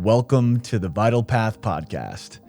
Welcome to the Vital Path Podcast,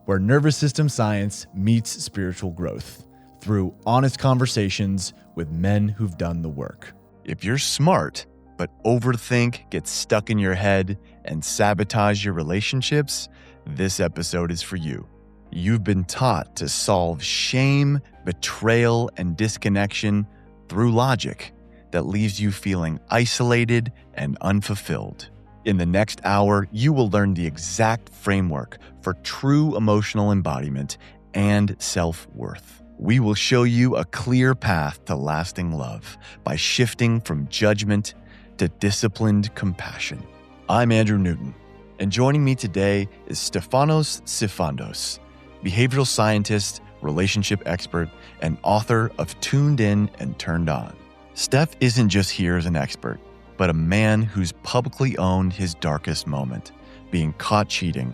where nervous system science meets spiritual growth through honest conversations with men who've done the work. If you're smart, but overthink, get stuck in your head, and sabotage your relationships, this episode is for you. You've been taught to solve shame, betrayal, and disconnection through logic that leaves you feeling isolated and unfulfilled. In the next hour, you will learn the exact framework for true emotional embodiment and self-worth. We will show you a clear path to lasting love by shifting from judgment to disciplined compassion. I'm Andrew Newton, and joining me today is Stefanos Sifandos, behavioral scientist, relationship expert, and author of Tuned In and Turned On. Steph isn't just here as an expert, but a man who's publicly owned his darkest moment, being caught cheating,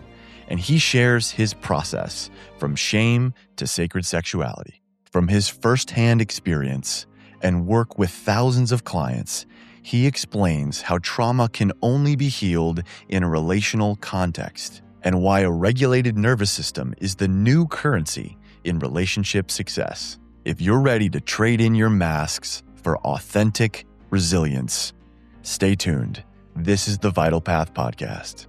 and he shares his process from shame to sacred sexuality. From his firsthand experience and work with thousands of clients, he explains how trauma can only be healed in a relational context and why a regulated nervous system is the new currency in relationship success. If you're ready to trade in your masks for authentic resilience, stay tuned. This is the Vital Path Podcast.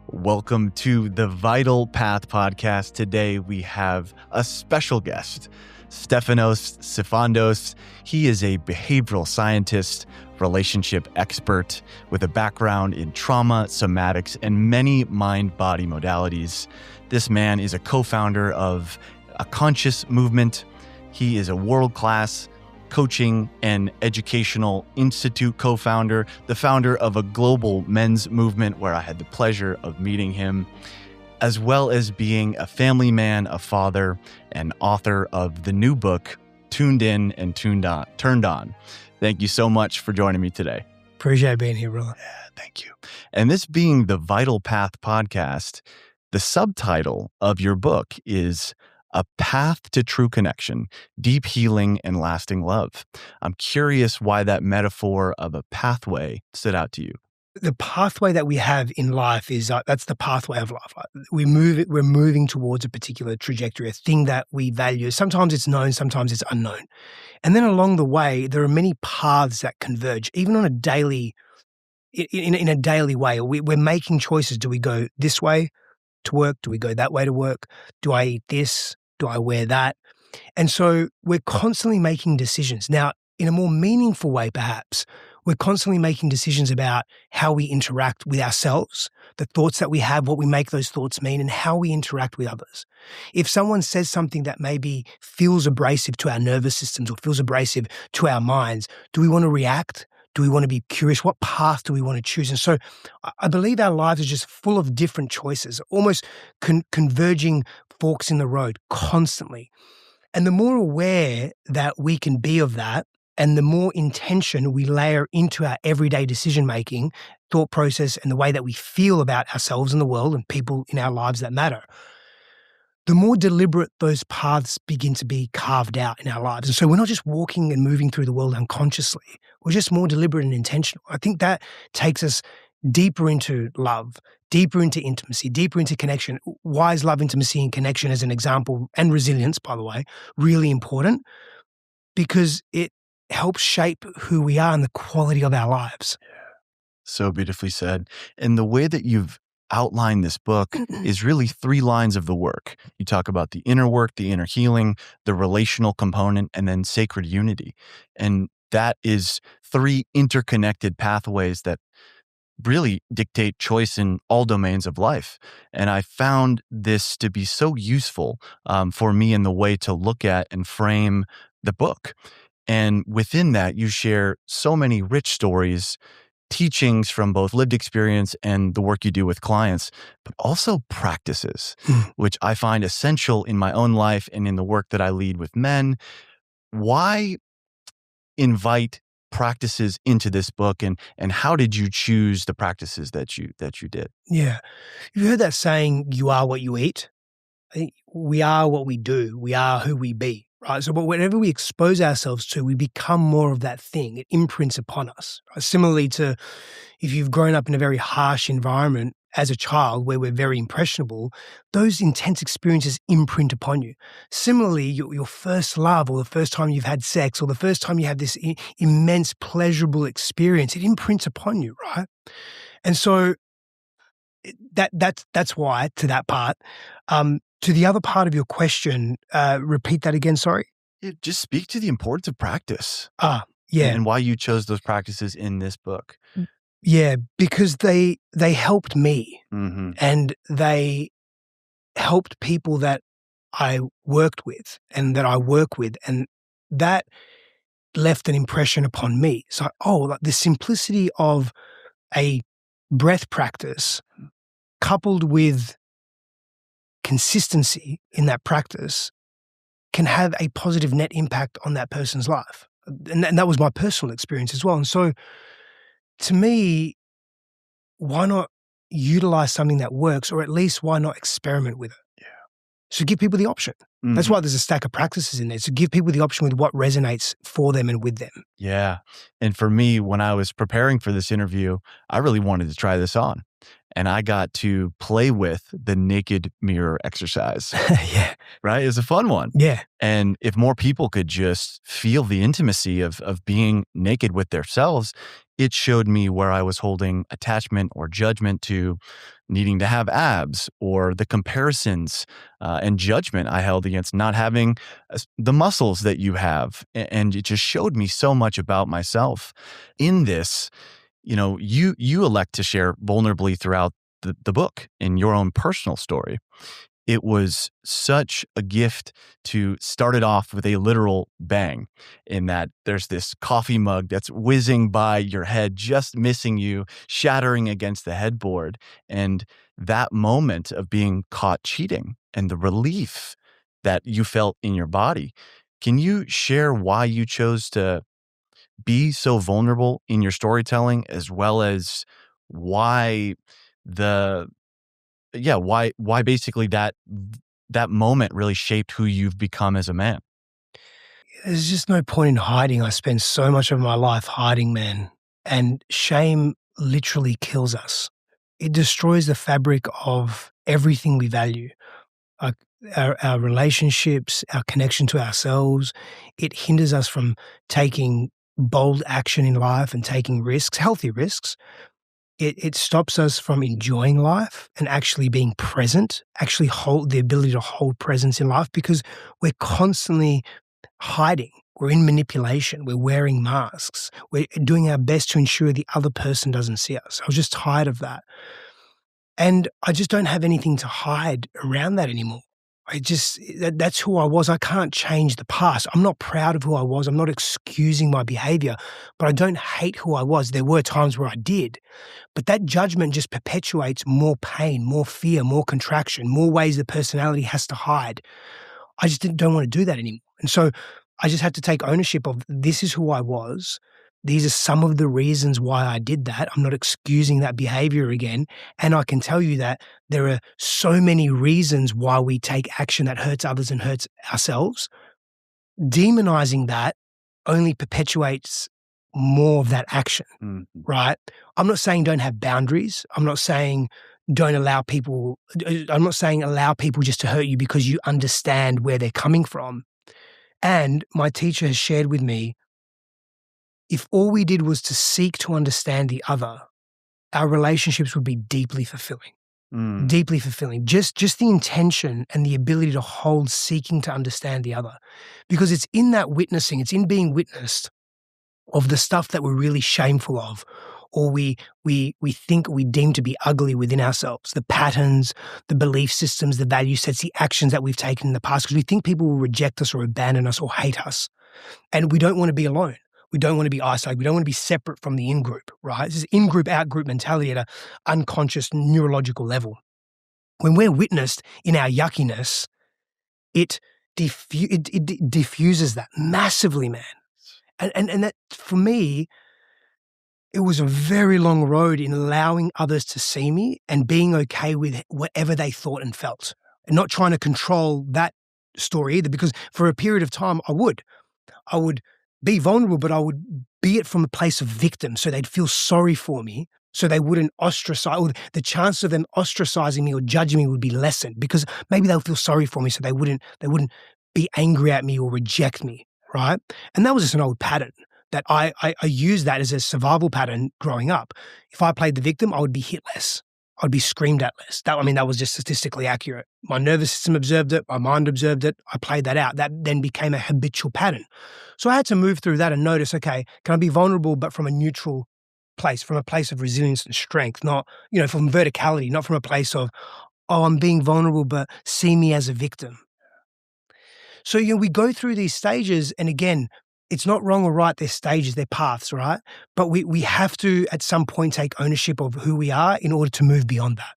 Welcome to the Vital Path Podcast. Today we have a special guest, Stefanos Sifandos. He is a behavioral scientist, relationship expert with a background in trauma, somatics, and many mind-body modalities. This man is a co-founder of a conscious movement. He is a world-class coaching and educational institute co-founder, the founder of a global men's movement where I had the pleasure of meeting him, as well as being a family man, a father, and author of the new book, Tuned In and Turned On. Thank you so much for joining me today. Appreciate being here, brother. Yeah, thank you. And this being the Vital Path Podcast, the subtitle of your book is A Path to True Connection, Deep Healing and Lasting Love. I'm curious why that metaphor of a pathway stood out to you. The pathway that we have in life is that's the pathway of life. We're moving towards a particular trajectory, a thing that we value. Sometimes it's known, sometimes it's unknown. And then along the way, there are many paths that converge, even on a daily, in a daily way. We're making choices. Do we go this way to work? Do we go that way to work? Do I eat this? Do I wear that? And so we're constantly making decisions. Now, in a more meaningful way, perhaps, we're constantly making decisions about how we interact with ourselves, the thoughts that we have, what we make those thoughts mean, and how we interact with others. If someone says something that maybe feels abrasive to our nervous systems or feels abrasive to our minds, do we want to react? Do we want to be curious? What path do we want to choose? And so I believe our lives are just full of different choices, almost converging forks in the road constantly. And the more aware that we can be of that, and the more intention we layer into our everyday decision-making, thought process, and the way that we feel about ourselves and the world and people in our lives that matter, the more deliberate those paths begin to be carved out in our lives. And so we're not just walking and moving through the world unconsciously. We're just more deliberate and intentional. I think that takes us deeper into love, deeper into intimacy, deeper into connection. Why is love, intimacy, and connection as an example, and resilience, by the way, really important? Because it helps shape who we are and the quality of our lives. Yeah. So beautifully said. And the way that you've outlined this book is really 3 lines of the work. You talk about the inner work, the inner healing, the relational component, and then sacred unity. And that is 3 interconnected pathways that really dictate choice in all domains of life. And I found this to be so useful for me in the way to look at and frame the book. And within that, you share so many rich stories, teachings from both lived experience and the work you do with clients, but also practices, which I find essential in my own life and in the work that I lead with men. Why invite practices into this book, and how did you choose the practices that you did? Yeah. You've heard that saying, you are what you eat. I think we are what we do. We are who we be. Right? So whatever we expose ourselves to, we become more of that thing. It imprints upon us. Right? Similarly to if you've grown up in a very harsh environment as a child where we're very impressionable, those intense experiences imprint upon you. Similarly, your first love or the first time you've had sex or the first time you have this immense pleasurable experience, it imprints upon you, right? And so that's why, to that part. To the other part of your question, repeat that again, sorry? Yeah, just speak to the importance of practice. Yeah. And why you chose those practices in this book. Yeah, because they helped me Mm-hmm. and they helped people that I worked with and that I work with, and that left an impression upon me. So, like the simplicity of a breath practice coupled with consistency in that practice can have a positive net impact on that person's life. And that was my personal experience as well. And so to me, why not utilize something that works, or at least why not experiment with it? Yeah. So give people the option. Mm-hmm. That's why there's a stack of practices in there. So give people the option with what resonates for them and with them. Yeah. And for me, when I was preparing for this interview, I really wanted to try this on. And I got to play with the naked mirror exercise. Yeah. Right? It was a fun one. Yeah. And if more people could just feel the intimacy of being naked with themselves, it showed me where I was holding attachment or judgment to needing to have abs, or the comparisons and judgment I held against not having the muscles that you have. And it just showed me so much about myself. In this, you elect to share vulnerably throughout the book in your own personal story. It was such a gift to start it off with a literal bang, in that there's this coffee mug that's whizzing by your head, just missing you, shattering against the headboard. And that moment of being caught cheating and the relief that you felt in your body. Can you share why you chose to be so vulnerable in your storytelling, as well as why why basically that moment really shaped who you've become as a man? There's just no point in hiding. I spend so much of my life hiding, man. And shame literally kills us. It destroys the fabric of everything we value. Our relationships, our connection to ourselves. It hinders us from taking bold action in life and taking risks, healthy risks. It stops us from enjoying life and actually being present, actually hold the ability to hold presence in life, because we're constantly hiding. We're in manipulation. We're wearing masks. We're doing our best to ensure the other person doesn't see us. I was just tired of that. And I just don't have anything to hide around that anymore. That's who I was. I can't change the past. I'm not proud of who I was. I'm not excusing my behavior, but I don't hate who I was. There were times where I did, but that judgment just perpetuates more pain, more fear, more contraction, more ways the personality has to hide. I just don't want to do that anymore. And so I just had to take ownership of, this is who I was. These are some of the reasons why I did that. I'm not excusing that behavior again. And I can tell you that there are so many reasons why we take action that hurts others and hurts ourselves. Demonizing that only perpetuates more of that action, right? I'm not saying don't have boundaries. I'm not saying allow people just to hurt you because you understand where they're coming from. And my teacher has shared with me, if all we did was to seek to understand the other, our relationships would be deeply fulfilling. Deeply fulfilling. Just the intention and the ability to hold seeking to understand the other. Because it's in that witnessing, it's in being witnessed of the stuff that we're really shameful of, or we think we deem to be ugly within ourselves, the patterns, the belief systems, the value sets, the actions that we've taken in the past, because we think people will reject us or abandon us or hate us. And we don't want to be alone. We don't want to be isolated. We don't want to be separate from the in-group, right? This is in-group, out-group mentality at an unconscious neurological level. When we're witnessed in our yuckiness, it diffuses that massively, man. And that, for me, it was a very long road in allowing others to see me and being okay with whatever they thought and felt, and not trying to control that story either, because for a period of time I would be vulnerable, but I would be it from a place of victim. So they'd feel sorry for me So they wouldn't ostracize, or the chance of them ostracizing me or judging me would be lessened because maybe they'll feel sorry for me, so they wouldn't be angry at me or reject me, right? And that was just an old pattern that I used that as a survival pattern growing up. If I played the victim, I would be hit less. I'd be screamed at less. That was just statistically accurate. My nervous system observed it. My mind observed it. I played that out. That then became a habitual pattern. So I had to move through that and notice, okay, can I be vulnerable but from a neutral place, from a place of resilience and strength, not, from verticality, not from a place of, oh, I'm being vulnerable, but see me as a victim. So, we go through these stages, and again, it's not wrong or right, they're stages, they're paths, right? But we have to, at some point, take ownership of who we are in order to move beyond that.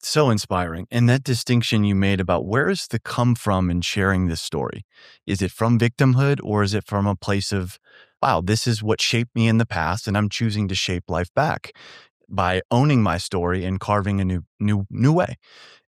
So inspiring. And that distinction you made about where is the come from in sharing this story? Is it from victimhood, or is it from a place of, wow, this is what shaped me in the past and I'm choosing to shape life back by owning my story and carving a new way?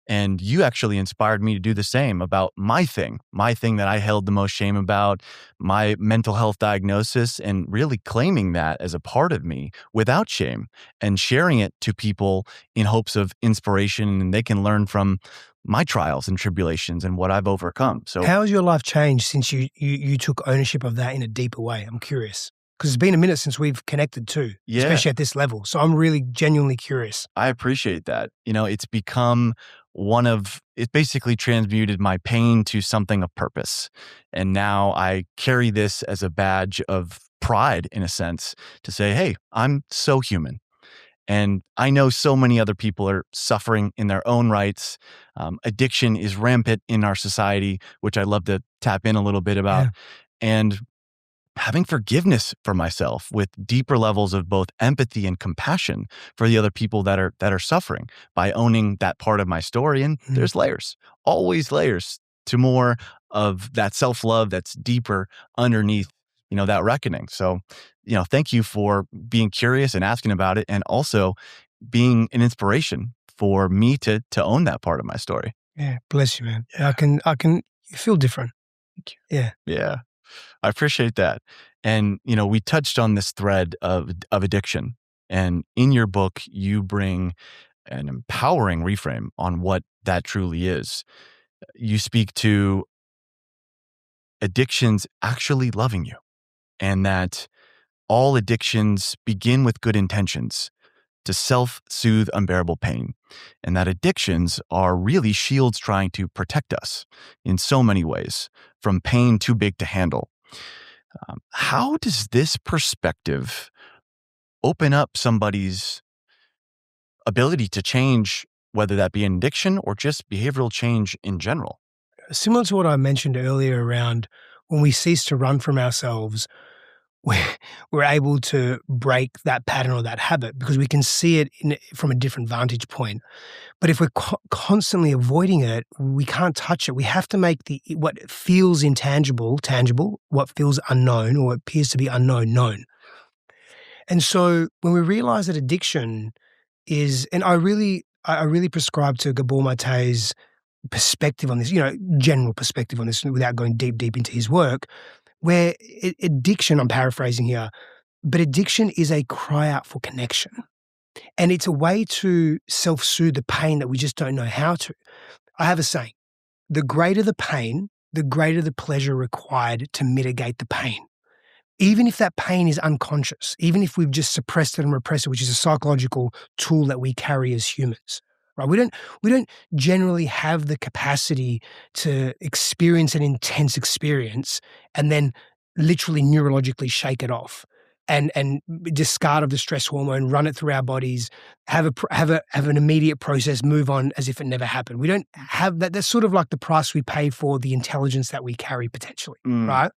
And you actually inspired me to do the same about my thing that I held the most shame about, my mental health diagnosis, and really claiming that as a part of me without shame and sharing it to people in hopes of inspiration, and they can learn from my trials and tribulations and what I've overcome. So how has your life changed since you took ownership of that in a deeper way? I'm curious. Because it's been a minute since we've connected too, especially at this level. So I'm really genuinely curious. I appreciate that. It's become it basically transmuted my pain to something of purpose. And now I carry this as a badge of pride, in a sense, to say, hey, I'm so human. And I know so many other people are suffering in their own rights. Addiction is rampant in our society, which I'd love to tap in a little bit about. Yeah. And having forgiveness for myself with deeper levels of both empathy and compassion for the other people that are suffering by owning that part of my story. And there's layers, always layers to more of that self-love that's deeper underneath, that reckoning. So, thank you for being curious and asking about it, and also being an inspiration for me to own that part of my story. Yeah, bless you, man. I can you feel different. Thank you. Yeah. Yeah. I appreciate that. And, we touched on this thread of addiction. And in your book, you bring an empowering reframe on what that truly is. You speak to addictions actually loving you, and that all addictions begin with good intentions to self-soothe unbearable pain, and that addictions are really shields trying to protect us in so many ways, from pain too big to handle. How does this perspective open up somebody's ability to change, whether that be an addiction or just behavioral change in general? Similar to what I mentioned earlier around when we cease to run from ourselves, we're able to break that pattern or that habit because we can see it from a different vantage point. But if we're constantly avoiding it, we can't touch it. We have to make what feels intangible tangible, what feels unknown or appears to be unknown known. And so when we realize that addiction is, and I really prescribe to Gabor Mate's perspective on this, general perspective on this without going deep into his work, where addiction, I'm paraphrasing here, but addiction is a cry out for connection. And it's a way to self-soothe the pain that we just don't know how to. I have a saying, the greater the pain, the greater the pleasure required to mitigate the pain. Even if that pain is unconscious, even if we've just suppressed it and repressed it, which is a psychological tool that we carry as humans, right? We don't generally have the capacity to experience an intense experience and then literally neurologically shake it off and discard of the stress hormone, run it through our bodies, have an immediate process, move on as if it never happened. We don't have that. That's sort of like the price we pay for the intelligence that we carry potentially, right?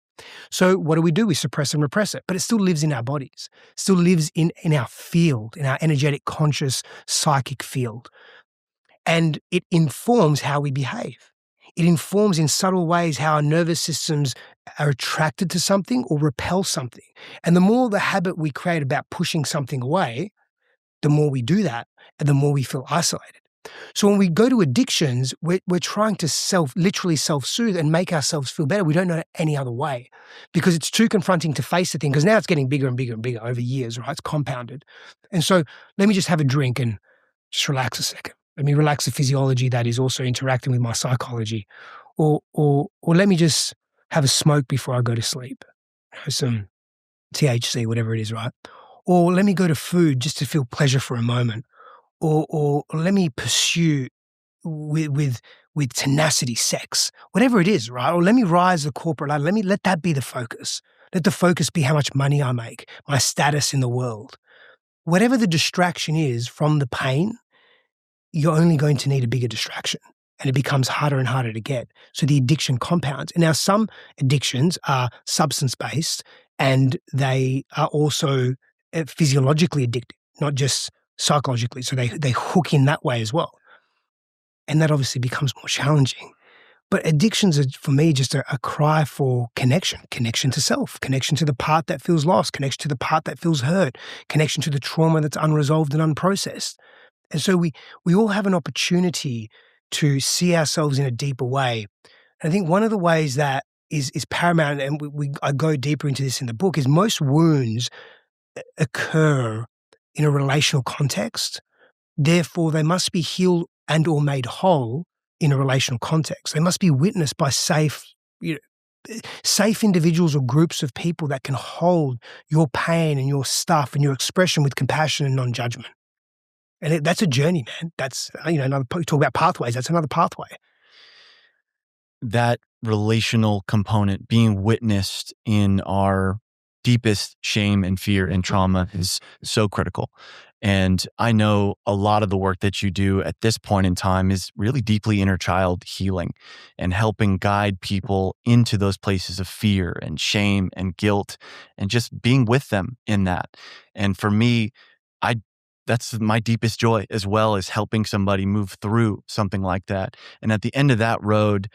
So what do? We suppress and repress it, but it still lives in our bodies, still lives in our field, in our energetic, conscious, psychic field. And it informs how we behave. It informs in subtle ways how our nervous systems are attracted to something or repel something. And the more the habit we create about pushing something away, the more we do that and the more we feel isolated. So when we go to addictions, we're trying to literally self-soothe and make ourselves feel better. We don't know any other way because it's too confronting to face the thing because now it's getting bigger and bigger and bigger over years, right? It's compounded. And so let me just have a drink and just relax a second. Let me relax the physiology that is also interacting with my psychology. Or let me just have a smoke before I go to sleep. Some THC, whatever it is, right? Or let me go to food just to feel pleasure for a moment. Or let me pursue with tenacity sex, whatever it is, right? Or let me rise the corporate ladder. Let that be the focus. Let the focus be how much money I make, my status in the world. Whatever the distraction is from the pain, you're only going to need a bigger distraction. And it becomes harder and harder to get. So the addiction compounds. And now some addictions are substance-based and they are also physiologically addictive, not just psychologically. So they hook in that way as well. And that obviously becomes more challenging. But addictions are, for me, just a cry for connection to self, connection to the part that feels lost, connection to the part that feels hurt, connection to the trauma that's unresolved and unprocessed. And so we all have an opportunity to see ourselves in a deeper way. And I think one of the ways that is paramount, and I go deeper into this in the book, is most wounds occur in a relational context. Therefore, they must be healed and or made whole in a relational context. They must be witnessed by safe individuals or groups of people that can hold your pain and your stuff and your expression with compassion and non-judgment. And that's a journey, man. That's, another, talk about pathways. That's another pathway. That relational component, being witnessed in our deepest shame and fear and trauma, is so critical. And I know a lot of the work that you do at this point in time is really deeply inner child healing and helping guide people into those places of fear and shame and guilt and just being with them in that. And for me, that's my deepest joy, as well as helping somebody move through something like that. And at the end of that road,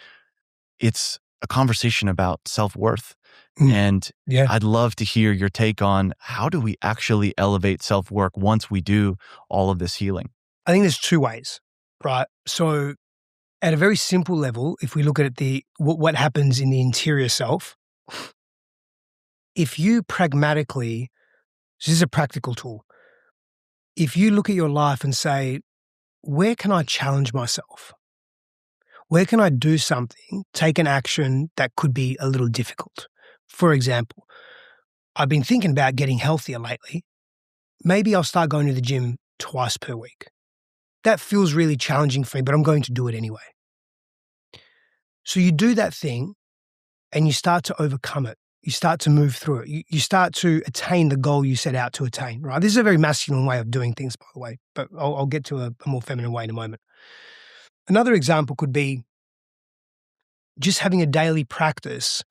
it's a conversation about self-worth. And I'd love to hear your take on how do we actually elevate self-worth once we do all of this healing? I think there's two ways, right? So at a very simple level, if we look at what happens in the interior self, if you pragmatically, this is a practical tool, if you look at your life and say, where can I challenge myself? Where can I do something, take an action that could be a little difficult? For example, I've been thinking about getting healthier lately. Maybe I'll start going to the gym twice per week. That feels really challenging for me, but I'm going to do it anyway. So you do that thing and you start to overcome it. You start to move through it. You start to attain the goal you set out to attain, right? This is a very masculine way of doing things, by the way, but I'll get to a more feminine way in a moment. Another example could be just having a daily practice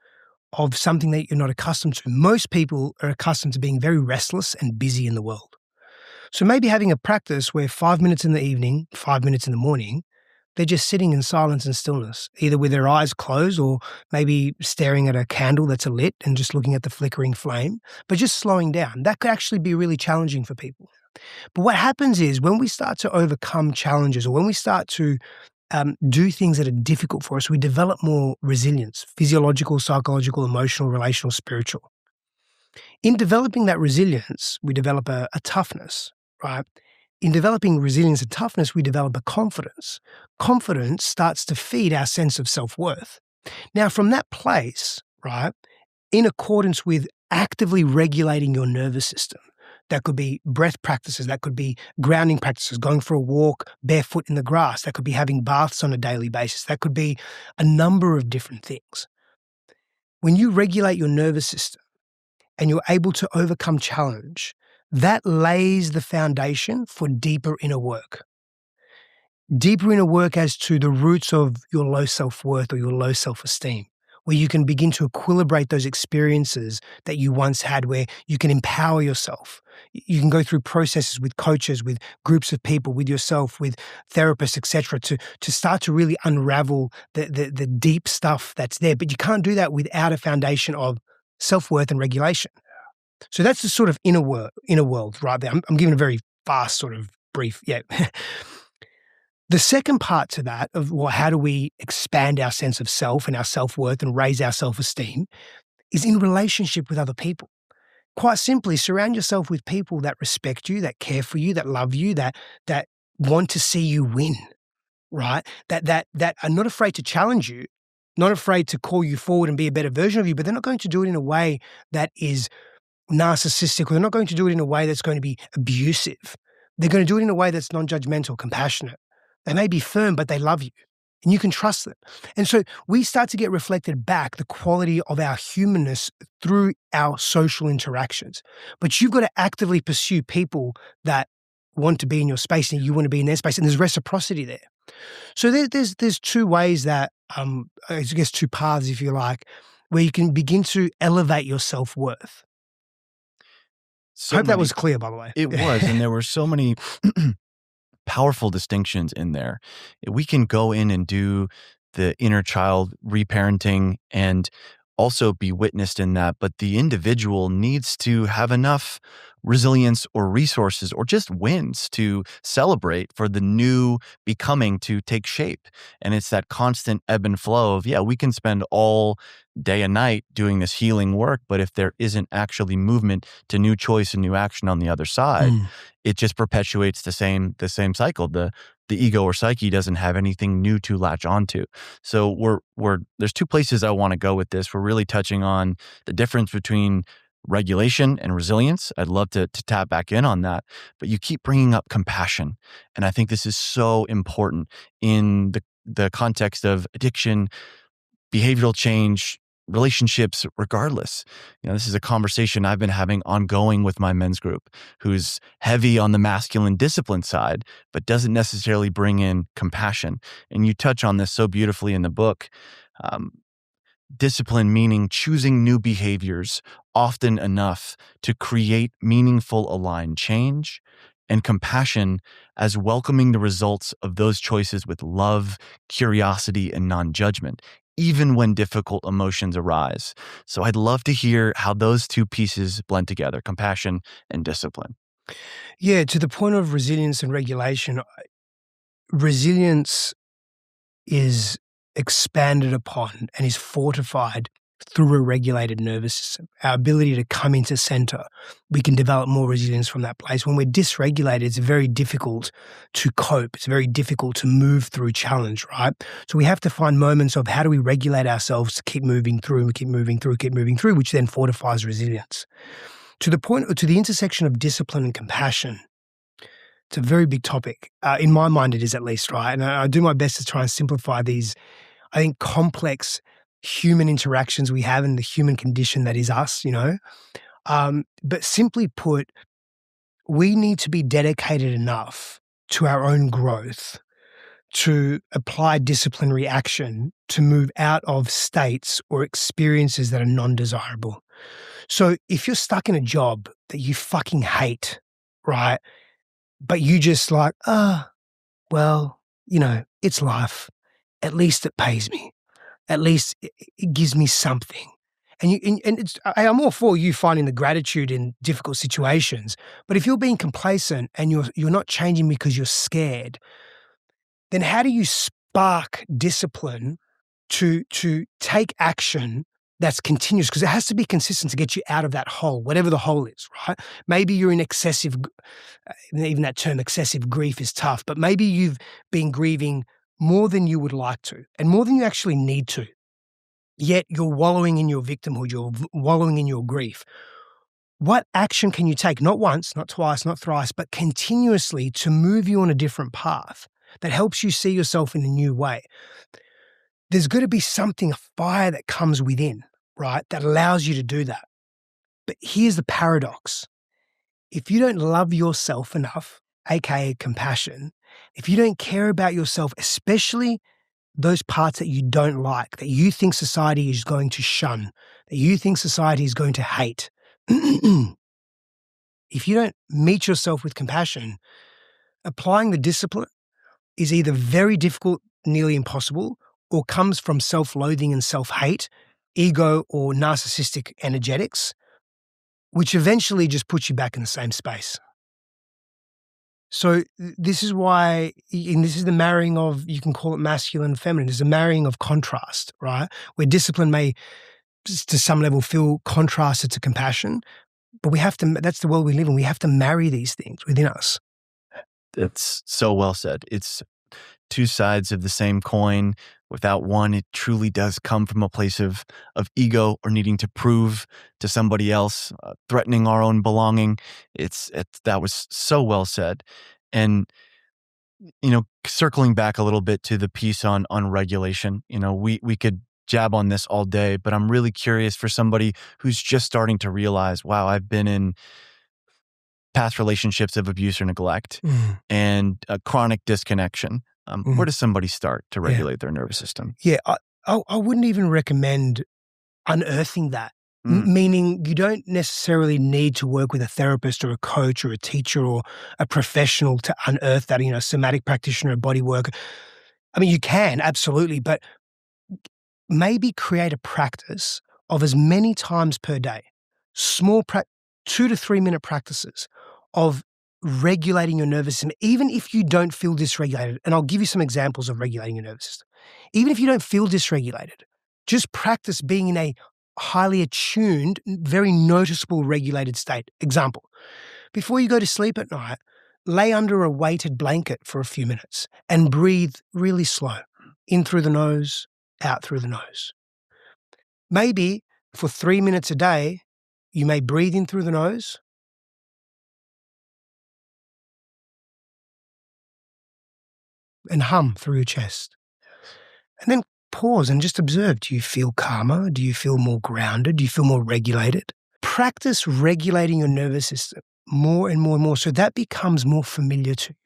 of something that you're not accustomed to. Most people are accustomed to being very restless and busy in the world. So maybe having a practice where 5 minutes in the evening, 5 minutes in the morning, they're just sitting in silence and stillness, either with their eyes closed or maybe staring at a candle that's lit and just looking at the flickering flame, but just slowing down. That could actually be really challenging for people. But what happens is when we start to overcome challenges or when we start to do things that are difficult for us, we develop more resilience, physiological, psychological, emotional, relational, spiritual. In developing that resilience, we develop a toughness, right? In developing resilience and toughness, we develop a confidence. Confidence starts to feed our sense of self-worth. Now, from that place, right, in accordance with actively regulating your nervous system, that could be breath practices, that could be grounding practices, going for a walk barefoot in the grass, that could be having baths on a daily basis, that could be a number of different things. When you regulate your nervous system and you're able to overcome challenge, that lays the foundation for deeper inner work. Deeper inner work as to the roots of your low self-worth or your low self-esteem, where you can begin to equilibrate those experiences that you once had, where you can empower yourself. You can go through processes with coaches, with groups of people, with yourself, with therapists, etc., to start to really unravel the deep stuff that's there. But you can't do that without a foundation of self-worth and regulation. So that's the sort of inner world right there. I'm giving a very fast sort of brief, The second part to that of, well, how do we expand our sense of self and our self-worth and raise our self-esteem is in relationship with other people. Quite simply, surround yourself with people that respect you, that care for you, that love you, that want to see you win, right? That are not afraid to challenge you, not afraid to call you forward and be a better version of you, but they're not going to do it in a way that is narcissistic, or they're not going to do it in a way that's going to be abusive. They're going to do it in a way that's non-judgmental, compassionate. They may be firm, but they love you and you can trust them. And so we start to get reflected back the quality of our humanness through our social interactions. But you've got to actively pursue people that want to be in your space and you want to be in their space, and there's reciprocity there. So there's two ways that, I guess two paths, if you like, where you can begin to elevate your self-worth. I hope that was clear, by the way. It was, and there were so many powerful distinctions in there. We can go in and do the inner child reparenting and also be witnessed in that, but the individual needs to have enough resilience or resources or just wins to celebrate for the new becoming to take shape. And it's that constant ebb and flow of, we can spend all day and night doing this healing work, but if there isn't actually movement to new choice and new action on the other side, it just perpetuates the same cycle. The ego or psyche doesn't have anything new to latch onto. So there's two places I want to go with this. We're really touching on the difference between regulation and resilience. I'd love to tap back in on that, but you keep bringing up compassion. And I think this is so important in the context of addiction, behavioral change, relationships, regardless. This is a conversation I've been having ongoing with my men's group, who's heavy on the masculine discipline side, but doesn't necessarily bring in compassion. And you touch on this so beautifully in the book. Discipline meaning choosing new behaviors often enough to create meaningful aligned change, and compassion as welcoming the results of those choices with love, curiosity, and non-judgment, even when difficult emotions arise. So I'd love to hear how those two pieces blend together, compassion and discipline. Yeah, to the point of resilience and regulation, resilience is expanded upon and is fortified through a regulated nervous system. Our ability to come into center, we can develop more resilience from that place. When we're dysregulated, it's very difficult to cope. It's very difficult to move through challenge, right? So we have to find moments of how do we regulate ourselves to keep moving through, which then fortifies resilience. To the intersection of discipline and compassion, it's a very big topic. In my mind, it is, at least, right? And I do my best to try and simplify these, I think, complex human interactions we have in the human condition that is us, But simply put, we need to be dedicated enough to our own growth to apply disciplinary action to move out of states or experiences that are non-desirable. So if you're stuck in a job that you fucking hate, right? But you just like, it's life. At least it pays me. At least it gives me something. And I'm all for you finding the gratitude in difficult situations. But if you're being complacent and you're not changing because you're scared, then how do you spark discipline to take action that's continuous? Because it has to be consistent to get you out of that hole, whatever the hole is, right? Maybe you're in excessive, even that term excessive grief is tough, but maybe you've been grieving more than you would like to and more than you actually need to. Yet you're wallowing in your victimhood, you're wallowing in your grief. What action can you take, not once, not twice, not thrice, but continuously to move you on a different path that helps you see yourself in a new way? There's got to be something, a fire that comes within, right, that allows you to do that. But here's the paradox. If you don't love yourself enough, aka compassion, if you don't care about yourself, especially those parts that you don't like, that you think society is going to shun, that you think society is going to hate, if you don't meet yourself with compassion, applying the discipline is either very difficult, nearly impossible, or comes from self-loathing and self-hate, ego or narcissistic energetics, which eventually just puts you back in the same space. So this is why, and this is the marrying of, you can call it masculine and feminine, it's a marrying of contrast, right? Where discipline may, to some level, feel contrasted to compassion, but we have to, that's the world we live in. We have to marry these things within us. It's so well said. It's two sides of the same coin. Without one, it truly does come from a place of ego or needing to prove to somebody else, threatening our own belonging. That was so well said. And, circling back a little bit to the piece on regulation, we could jab on this all day, but I'm really curious for somebody who's just starting to realize, wow, I've been in past relationships of abuse or neglect and a chronic disconnection. Where does somebody start to regulate their nervous system? Yeah, I wouldn't even recommend unearthing that, meaning you don't necessarily need to work with a therapist or a coach or a teacher or a professional to unearth that, a somatic practitioner, a body worker. I mean, you can, absolutely, but maybe create a practice of as many times per day, small 2 to 3 minute practices of regulating your nervous system, even if you don't feel dysregulated. And I'll give you some examples of regulating your nervous system. Even if you don't feel dysregulated, just practice being in a highly attuned, very noticeable regulated state. Example, before you go to sleep at night, lay under a weighted blanket for a few minutes and breathe really slow, in through the nose, out through the nose. Maybe for 3 minutes a day, you may breathe in through the nose, and hum through your chest. And then pause and just observe. Do you feel calmer? Do you feel more grounded? Do you feel more regulated? Practice regulating your nervous system more and more and more so that becomes more familiar to you.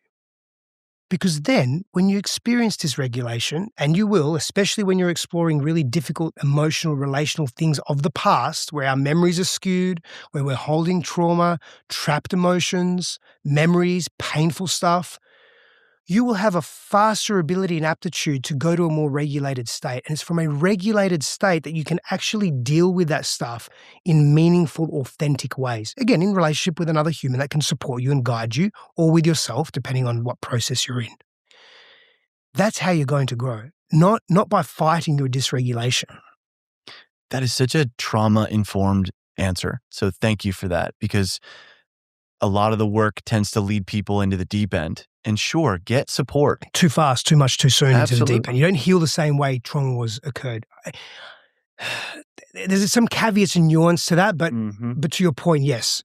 Because then when you experience dysregulation, and you will, especially when you're exploring really difficult emotional, relational things of the past, where our memories are skewed, where we're holding trauma, trapped emotions, memories, painful stuff, you will have a faster ability and aptitude to go to a more regulated state. And it's from a regulated state that you can actually deal with that stuff in meaningful, authentic ways. Again, in relationship with another human that can support you and guide you, or with yourself, depending on what process you're in. That's how you're going to grow, not by fighting your dysregulation. That is such a trauma-informed answer. So thank you for that, because a lot of the work tends to lead people into the deep end. And sure, get support. Too fast, too much, too soon. Absolutely. Into the deep end. You don't heal the same way trauma occurred. There's some caveats and nuance to that, but to your point, yes,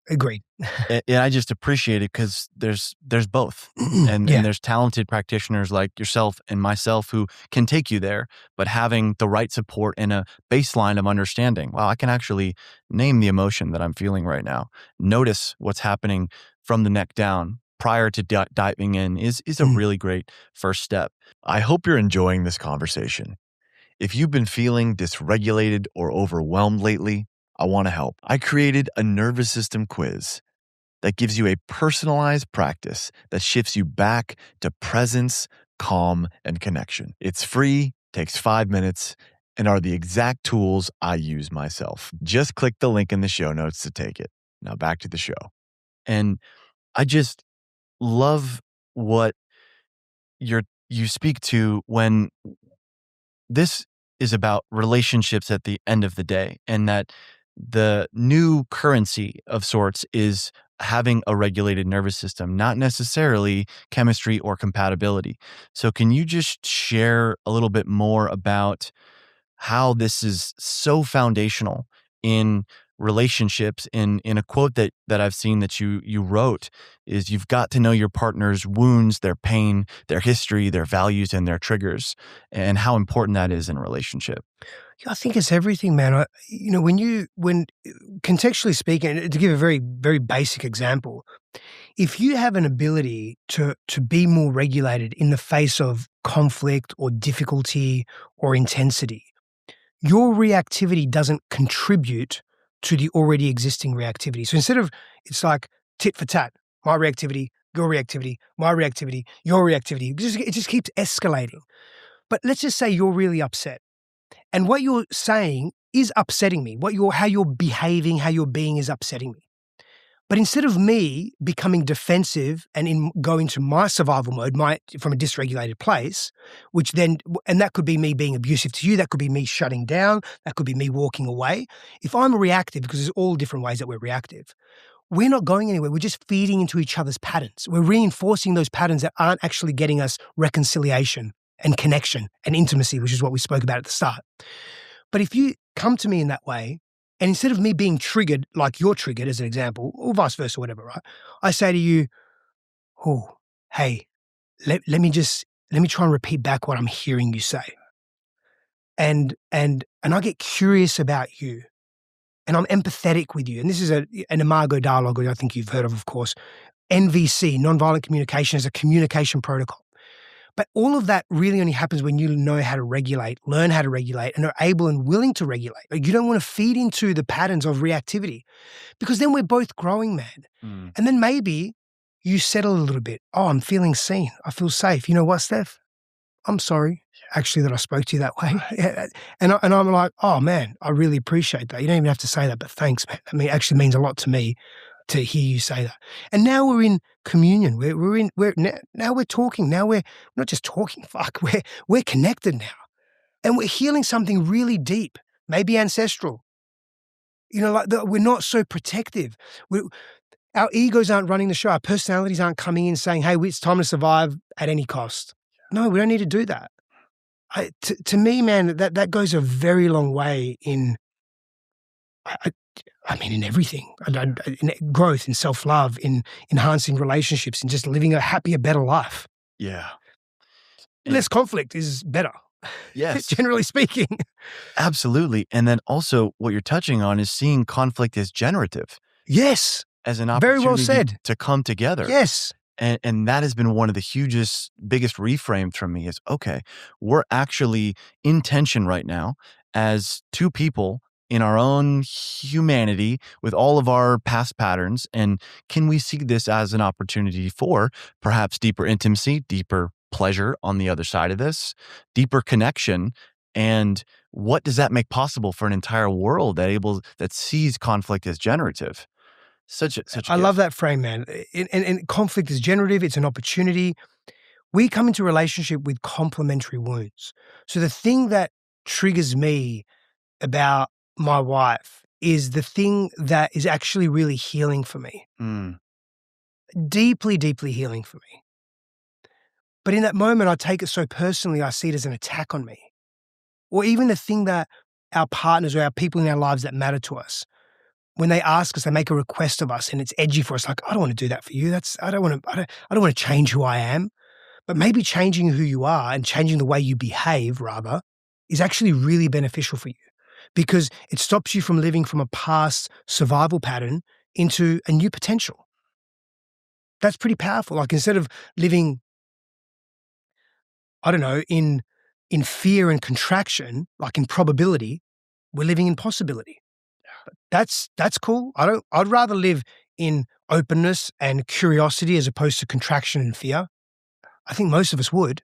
agreed. And I just appreciate it because there's both, and there's talented practitioners like yourself and myself who can take you there. But having the right support and a baseline of understanding, wow, I can actually name the emotion that I'm feeling right now. Notice what's happening from the neck down prior to diving in is a really great first step. I hope you're enjoying this conversation. If you've been feeling dysregulated or overwhelmed lately, I want to help. I created a nervous system quiz that gives you a personalized practice that shifts you back to presence, calm, and connection. It's free, takes 5 minutes, and are the exact tools I use myself. Just click the link in the show notes to take it. Now back to the show. And I just love what you speak to when this is about relationships at the end of the day, and that the new currency of sorts is having a regulated nervous system, not necessarily chemistry or compatibility. So can you just share a little bit more about how this is so foundational in relationships? In a quote that I've seen that you wrote is, you've got to know your partner's wounds, their pain, their history, their values, and their triggers, and how important that is in a relationship. I think it's everything, man. When contextually speaking, to give a very, very basic example, if you have an ability to be more regulated in the face of conflict or difficulty or intensity, your reactivity doesn't contribute to the already existing reactivity. So instead of, it's like tit for tat, my reactivity, your reactivity, my reactivity, your reactivity, it just keeps escalating. But let's just say you're really upset, and what you're saying is upsetting me. How you're behaving, how you're being is upsetting me. But instead of me becoming defensive and go into my survival mode, from a dysregulated place, and that could be me being abusive to you, that could be me shutting down, that could be me walking away. If I'm reactive, because there's all different ways that we're reactive, we're not going anywhere. We're just feeding into each other's patterns. We're reinforcing those patterns that aren't actually getting us reconciliation and connection and intimacy, which is what we spoke about at the start. But if you come to me in that way, and instead of me being triggered like you're triggered as an example, or vice versa, whatever, right? I say to you, oh, hey, let me try and repeat back what I'm hearing you say. And I get curious about you. And I'm empathetic with you. And this is an Imago dialogue, which I think you've heard of course. NVC, nonviolent communication, is a communication protocol. But all of that really only happens when you know how to regulate, learn how to regulate, and are able and willing to regulate. You don't want to feed into the patterns of reactivity, because then we're both growing, man. And then maybe you settle a little bit. Oh, I'm feeling seen. I feel safe. You know what, Steph? I'm sorry, actually, that I spoke to you that way. Yeah. And I'm like, oh, man, I really appreciate that. You don't even have to say that, but thanks, man. I mean, it actually means a lot to me to hear you say that. And now we're in communion. Now we're talking. Now we're not just talking. Fuck, we're connected now, and we're healing something really deep, maybe ancestral. We're not so protective. Our egos aren't running the show. Our personalities aren't coming in saying, "Hey, it's time to survive at any cost." No, we don't need to do that. To me, man, that goes a very long way in. In everything, in growth, in self-love, in enhancing relationships, in just living a happier, better life. Yeah. Less conflict is better. Yes. Generally speaking. Absolutely. And then also what you're touching on is seeing conflict as generative. Yes. As an opportunity very well said. To come together. Yes. And that has been one of the biggest reframes from me is, okay, we're actually in tension right now as two people in our own humanity with all of our past patterns. And can we see this as an opportunity for perhaps deeper intimacy, deeper pleasure on the other side of this, deeper connection? And what does that make possible for an entire world that sees conflict as generative? I love that frame, man. And conflict is generative. It's an opportunity. We come into a relationship with complementary wounds. So the thing that triggers me about my wife is the thing that is actually really healing for me. Deeply, deeply healing for me. But in that moment, I take it so personally, I see it as an attack on me. Or even the thing that our partners or our people in our lives that matter to us, when they ask us, they make a request of us and it's edgy for us, like, I don't want to do that for you. I don't want to change who I am. But maybe changing who you are and changing the way you behave, rather, is actually really beneficial for you, because it stops you from living from a past survival pattern into a new potential. That's pretty powerful. Like, instead of living, I don't know, in fear and contraction, like in probability, we're living in possibility. That's cool. I'd rather live in openness and curiosity as opposed to contraction and fear. I think most of us would,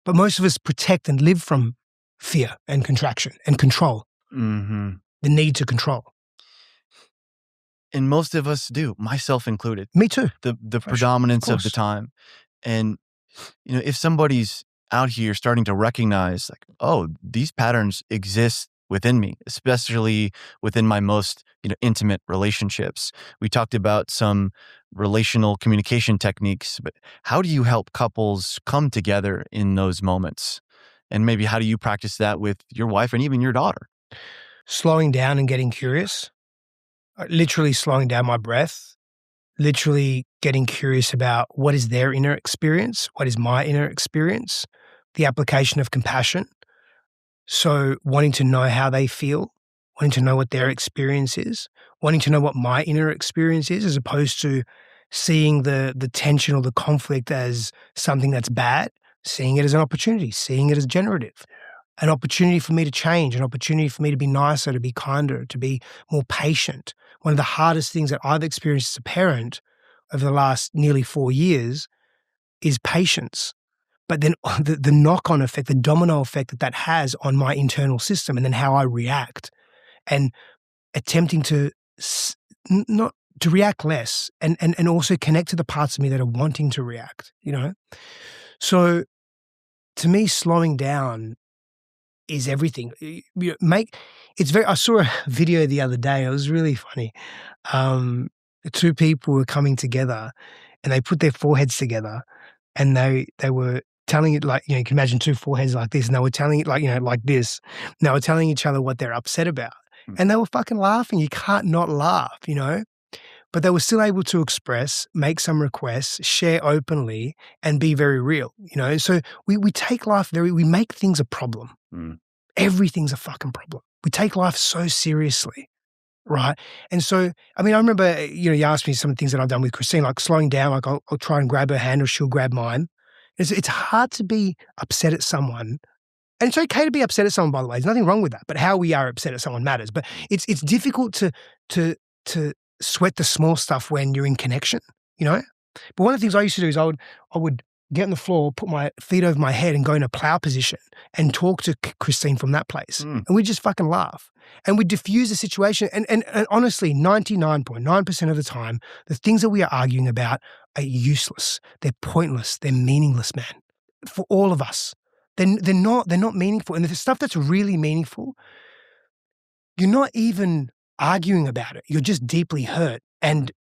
but most of us protect and live from fear and contraction and control. Mm-hmm. The need to control. And most of us do, myself included. Me too. The predominance of the time. And, if somebody's out here starting to recognize, like, oh, these patterns exist within me, especially within my most, intimate relationships. We talked about some relational communication techniques, but how do you help couples come together in those moments? And maybe how do you practice that with your wife and even your daughter? Slowing down and getting curious. Literally slowing down my breath. Literally getting curious about what is their inner experience, what is my inner experience, the application of compassion. So wanting to know how they feel, wanting to know what their experience is, wanting to know what my inner experience is, as opposed to seeing the tension or the conflict as something that's bad, seeing it as an opportunity, seeing it as generative, an opportunity for me to change, an opportunity for me to be nicer, to be kinder, to be more patient. One of the hardest things that I've experienced as a parent over the last nearly 4 years is patience. But then the knock-on effect, the domino effect that has on my internal system, and then how I react, and attempting to not to react less and also connect to the parts of me that are wanting to react, you know? So to me, slowing down is everything. I saw a video the other day. It was really funny. Two people were coming together and they put their foreheads together and they were telling it like, you can imagine two foreheads like this, and they were telling it like, like this. And they were telling each other what they're upset about. And they were fucking laughing. You can't not laugh, But they were still able to express, make some requests, share openly, and be very real, So we take life we make things a problem. Everything's a fucking problem. We take life so seriously, right? And so, I remember, you asked me some of the things that I've done with Christine, like slowing down, like I'll try and grab her hand or she'll grab mine. It's hard to be upset at someone. And it's okay to be upset at someone, by the way. There's nothing wrong with that. But how we are upset at someone matters. But it's difficult to sweat the small stuff when you're in connection, But one of the things I used to do is I would get on the floor, put my feet over my head and go in a plow position and talk to Christine from that place. And we'd just fucking laugh. And we'd diffuse the situation. And honestly, 99.9% of the time, the things that we are arguing about are useless. They're pointless. They're meaningless, man. For all of us. They're not meaningful. And the stuff that's really meaningful, you're not even arguing about it. You're just deeply hurt. And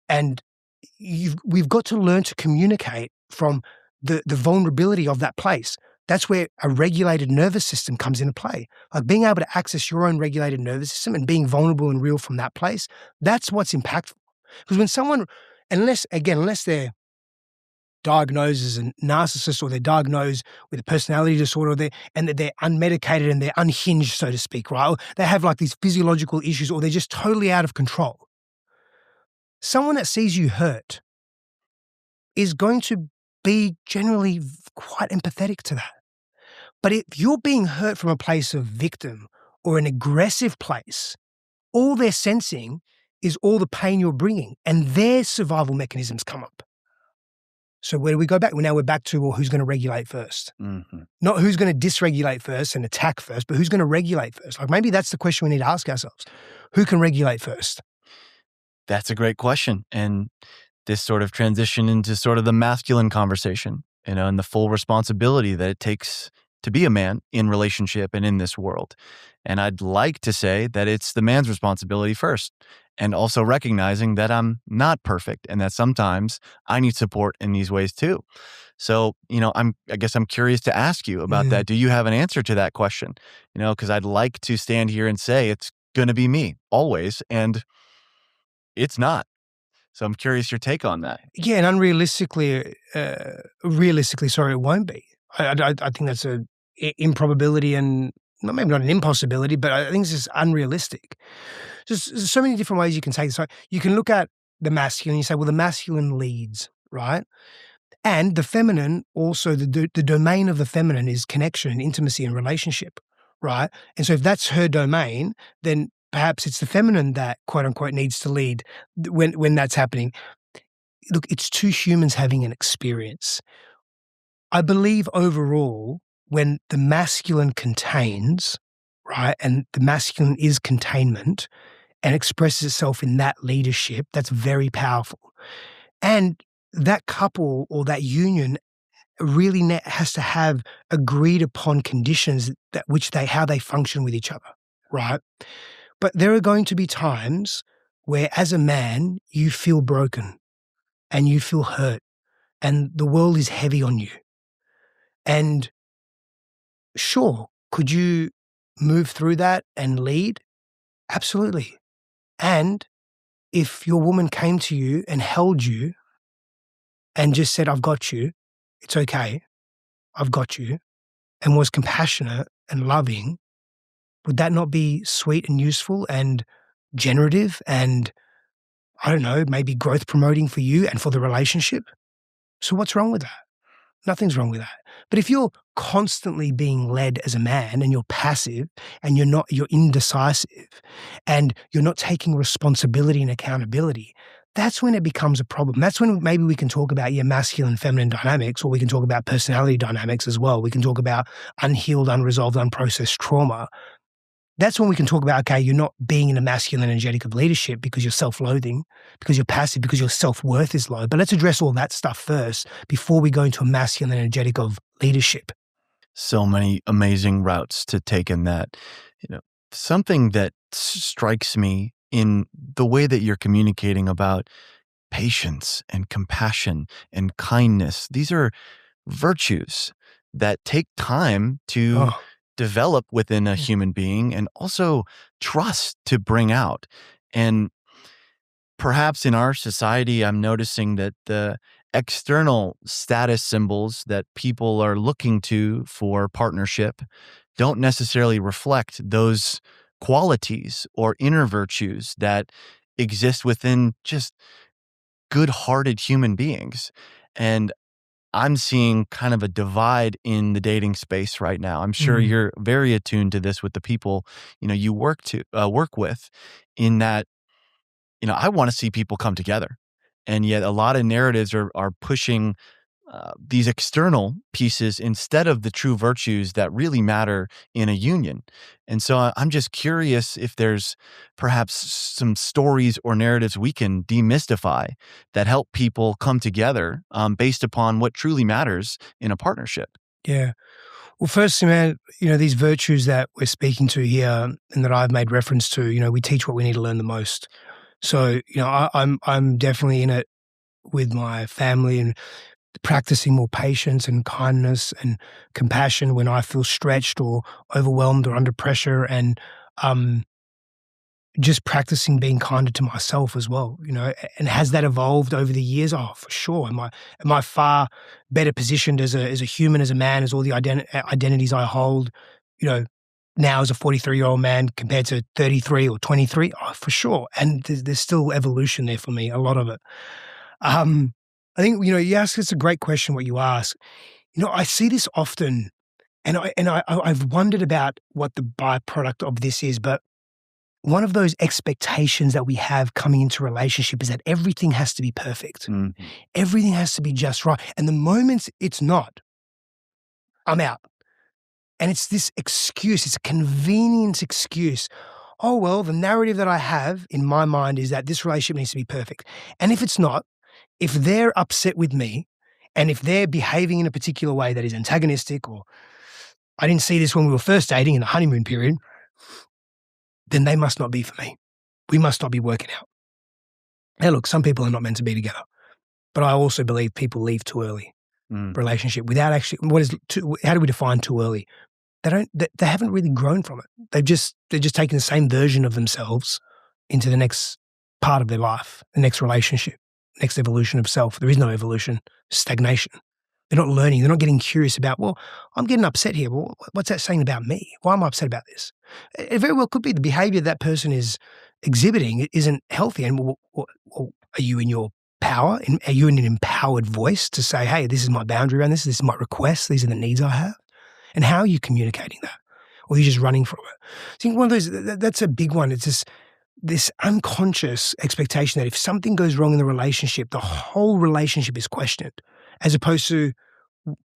we've got to learn to communicate from the vulnerability of that place. That's where a regulated nervous system comes into play. Like being able to access your own regulated nervous system and being vulnerable and real from that place, that's what's impactful. Because when someone, unless they're diagnosed as a narcissist or they're diagnosed with a personality disorder and that they're unmedicated and they're unhinged, so to speak, right? Or they have like these physiological issues or they're just totally out of control. Someone that sees you hurt is going to be generally quite empathetic to that. But if you're being hurt from a place of victim or an aggressive place, all they're sensing is all the pain you're bringing and their survival mechanisms come up. So where do we go back? Well, now we're back to, who's going to regulate first? Not who's going to dysregulate first and attack first, but who's going to regulate first? Like maybe that's the question we need to ask ourselves. Who can regulate first? That's a great question. And this sort of transition into sort of the masculine conversation, and the full responsibility that it takes to be a man in relationship and in this world. And I'd like to say that it's the man's responsibility first, and also recognizing that I'm not perfect and that sometimes I need support in these ways too. So, I guess I'm curious to ask you about that. Do you have an answer to that question? Because I'd like to stand here and say it's going to be me always, and it's not. So I'm curious your take on that. Yeah, and realistically, it won't be. I think that's a improbability and maybe not an impossibility, but I think it's just unrealistic. There's so many different ways you can take this. So you can look at the masculine, you say, well, the masculine leads, right? And the feminine also, the domain of the feminine is connection and intimacy and relationship, right? And so if that's her domain, then perhaps it's the feminine that, quote unquote, needs to lead when that's happening. Look, it's two humans having an experience. I believe overall, when the masculine contains, right, and the masculine is containment and expresses itself in that leadership, that's very powerful. And that couple or that union really has to have agreed upon conditions how they function with each other, right? But there are going to be times where, as a man, you feel broken and you feel hurt and the world is heavy on you. And sure, could you move through that and lead? Absolutely. And if your woman came to you and held you and just said, I've got you, it's okay, I've got you, and was compassionate and loving, would that not be sweet and useful and generative and, I don't know, maybe growth promoting for you and for the relationship? So what's wrong with that? Nothing's wrong with that. But if you're constantly being led as a man and you're passive and you're indecisive and you're not taking responsibility and accountability, that's when it becomes a problem. That's when maybe we can talk about masculine, feminine dynamics, or we can talk about personality dynamics as well. We can talk about unhealed, unresolved, unprocessed trauma. that's when we can talk about, okay, you're not being in a masculine energetic of leadership because you're self-loathing, because you're passive, because your self-worth is low. But let's address all that stuff first before we go into a masculine energetic of leadership. So many amazing routes to take in that. Something that strikes me in the way that you're communicating about patience and compassion and kindness. These are virtues that take time to develop within a human being, and also trust to bring out. And perhaps in our society, I'm noticing that the external status symbols that people are looking to for partnership don't necessarily reflect those qualities or inner virtues that exist within just good-hearted human beings. And I'm seeing kind of a divide in the dating space right now. I'm sure you're very attuned to this with the people, you work with, in that, I want to see people come together. And yet a lot of narratives are pushing these external pieces instead of the true virtues that really matter in a union. And so I'm just curious if there's perhaps some stories or narratives we can demystify that help people come together based upon what truly matters in a partnership. Yeah. Well, firstly, man, these virtues that we're speaking to here and that I've made reference to, we teach what we need to learn the most. So, I'm definitely in it with my family and practicing more patience and kindness and compassion when I feel stretched or overwhelmed or under pressure, and just practicing being kinder to myself as well, and has that evolved over the years? Oh, for sure. Am I far better positioned as a human, as a man, as all the identities I hold, now as a 43-year-old man compared to 33 or 23? Oh, for sure. And there's still evolution there for me, a lot of it. I think, you ask, it's a great question what you ask. I see this often, and I've wondered about what the byproduct of this is, but one of those expectations that we have coming into a relationship is that everything has to be perfect. Mm-hmm. Everything has to be just right. And the moment it's not, I'm out. And it's this excuse, it's a convenience excuse. Oh, well, the narrative that I have in my mind is that this relationship needs to be perfect. And if it's not, if they're upset with me, and if they're behaving in a particular way that is antagonistic, or I didn't see this when we were first dating in the honeymoon period, then they must not be for me. We must not be working out. Now, look, some people are not meant to be together, but I also believe people leave too early relationship without actually, how do we define too early? They haven't really grown from it. They're just taking the same version of themselves into the next part of their life, the next relationship, next evolution of self. There is no evolution, stagnation. They're not learning. They're not getting curious about, well, I'm getting upset here. Well, what's that saying about me? Why am I upset about this? It very well could be the behavior that person is exhibiting isn't healthy. And are you in your power? Are you in an empowered voice to say, hey, this is my boundary around this. This is my request. These are the needs I have. And how are you communicating that? Or are you just running from it? I think one of those, that's a big one. It's just this unconscious expectation that if something goes wrong in the relationship, the whole relationship is questioned, as opposed to,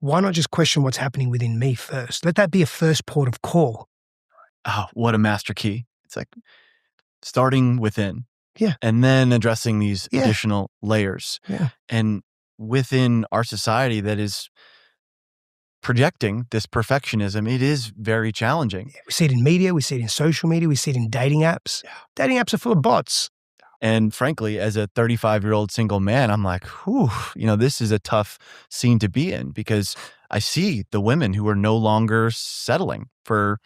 why not just question what's happening within me first? Let that be a first port of call. Oh, what a master key. It's like starting within. Yeah. And then addressing these additional layers. Yeah. And within our society that is projecting this perfectionism, it is very challenging. Yeah, we see it in media, we see it in social media, we see it in dating apps. Yeah. Dating apps are full of bots. And frankly, as a 35-year-old single man, I'm like, whew, this is a tough scene to be in, because I see the women who are no longer settling for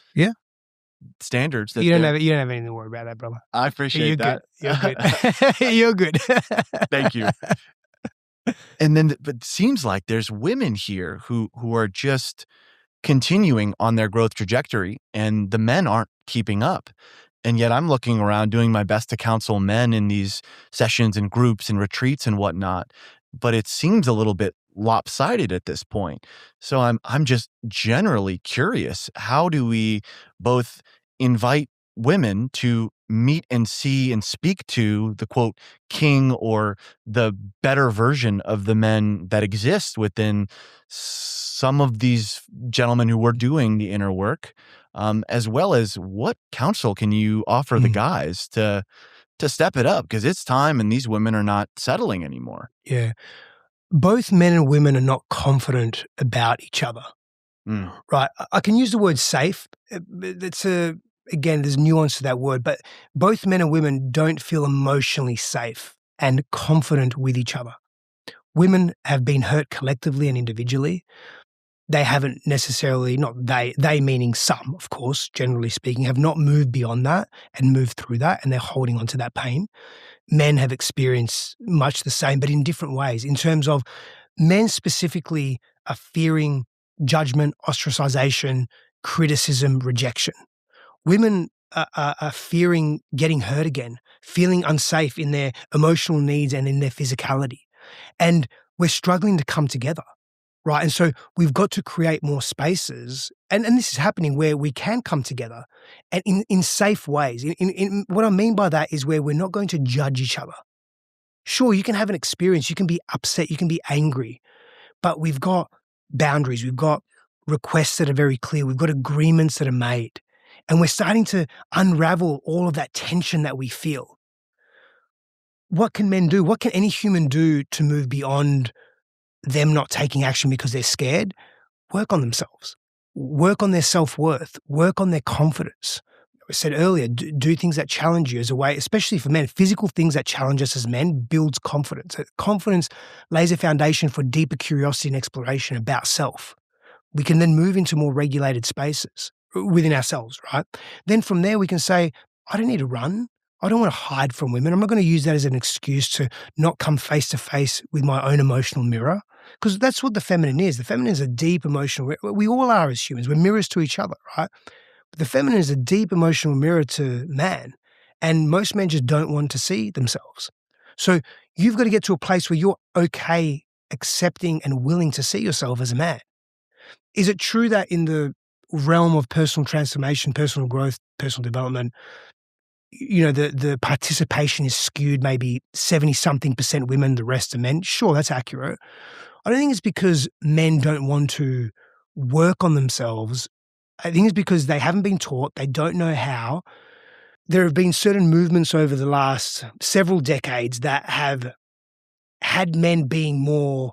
standards. That you don't have anything to worry about that, brother. I appreciate that. Good. You're good. Thank you. And then, but it seems like there's women here who are just continuing on their growth trajectory, and the men aren't keeping up. And yet I'm looking around doing my best to counsel men in these sessions and groups and retreats and whatnot, but it seems a little bit lopsided at this point. So I'm just generally curious, how do we both invite women to meet and see and speak to the quote king or the better version of the men that exist within some of these gentlemen who were doing the inner work, as well as what counsel can you offer the guys to step it up, because it's time and these women are not settling anymore. Yeah. Both men and women are not confident about each other. Right. I can use the word safe. Again, there's nuance to that word, but both men and women don't feel emotionally safe and confident with each other. Women have been hurt collectively and individually. They haven't necessarily, not they meaning some, of course, generally speaking, have not moved beyond that and moved through that, and they're holding on to that pain. Men have experienced much the same, but in different ways. In terms of men specifically are fearing judgment, ostracization, criticism, rejection. Women are fearing getting hurt again, feeling unsafe in their emotional needs and in their physicality. And we're struggling to come together, right? And so we've got to create more spaces, and this is happening where we can come together and in safe ways. In what I mean by that is where we're not going to judge each other. Sure, you can have an experience, you can be upset, you can be angry, but we've got boundaries, we've got requests that are very clear, we've got agreements that are made, and we're starting to unravel all of that tension that we feel. What can men do? What can any human do to move beyond them not taking action because they're scared? Work on themselves, work on their self-worth, work on their confidence. I said earlier, do things that challenge you as a way, especially for men. Physical things that challenge us as men builds confidence. Confidence lays a foundation for deeper curiosity and exploration about self. We can then move into more regulated spaces within ourselves, right? Then from there we can say, I don't need to run. I don't want to hide from women. I'm not going to use that as an excuse to not come face to face with my own emotional mirror, because that's what the feminine is. The feminine is a deep emotional, we all are as humans. We're mirrors to each other, right? But the feminine is a deep emotional mirror to man, and most men just don't want to see themselves. So you've got to get to a place where you're okay accepting and willing to see yourself as a man. Is it true that in the realm of personal transformation, personal growth, personal development, the participation is skewed maybe 70-something% women, the rest are men? Sure, that's accurate. I don't think it's because men don't want to work on themselves. I think it's because they haven't been taught, they don't know how. There have been certain movements over the last several decades that have had men being more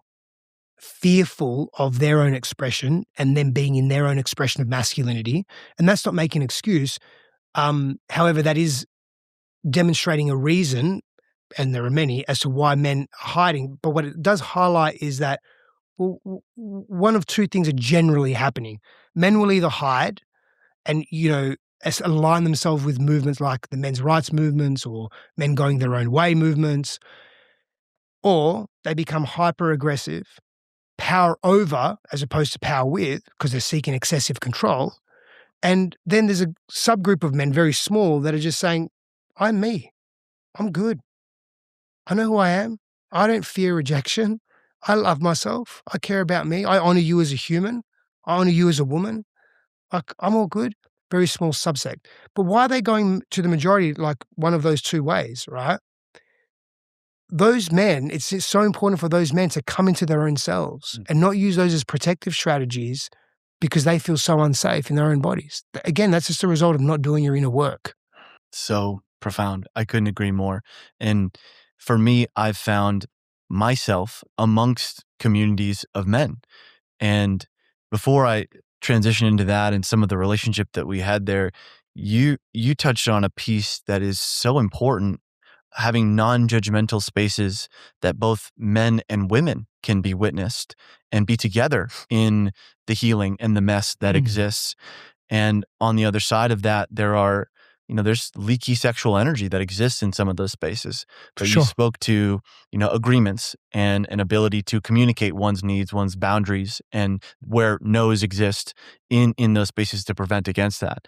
fearful of their own expression and them being in their own expression of masculinity. And that's not making an excuse. However, that is demonstrating a reason, and there are many, as to why men are hiding. But what it does highlight is that one of two things are generally happening. Men will either hide and, align themselves with movements like the men's rights movements or men going their own way movements, or they become hyper-aggressive, power over as opposed to power with, because they're seeking excessive control. And then there's a subgroup of men, very small, that are just saying, I'm me. I'm good. I know who I am. I don't fear rejection. I love myself. I care about me. I honor you as a human. I honor you as a woman. I'm all good. Very small subset. But why are they going to the majority like one of those two ways, right? Those men, it's so important for those men to come into their own selves and not use those as protective strategies because they feel so unsafe in their own bodies. Again, that's just a result of not doing your inner work. So profound. I couldn't agree more. And for me, I've found myself amongst communities of men. And before I transition into that and some of the relationship that we had there, you touched on a piece that is so important, having non-judgmental spaces that both men and women can be witnessed and be together in the healing and the mess that exists. And on the other side of that, there's leaky sexual energy that exists in some of those spaces. But Sure. You spoke to, agreements and an ability to communicate one's needs, one's boundaries, and where no's exist in those spaces to prevent against that.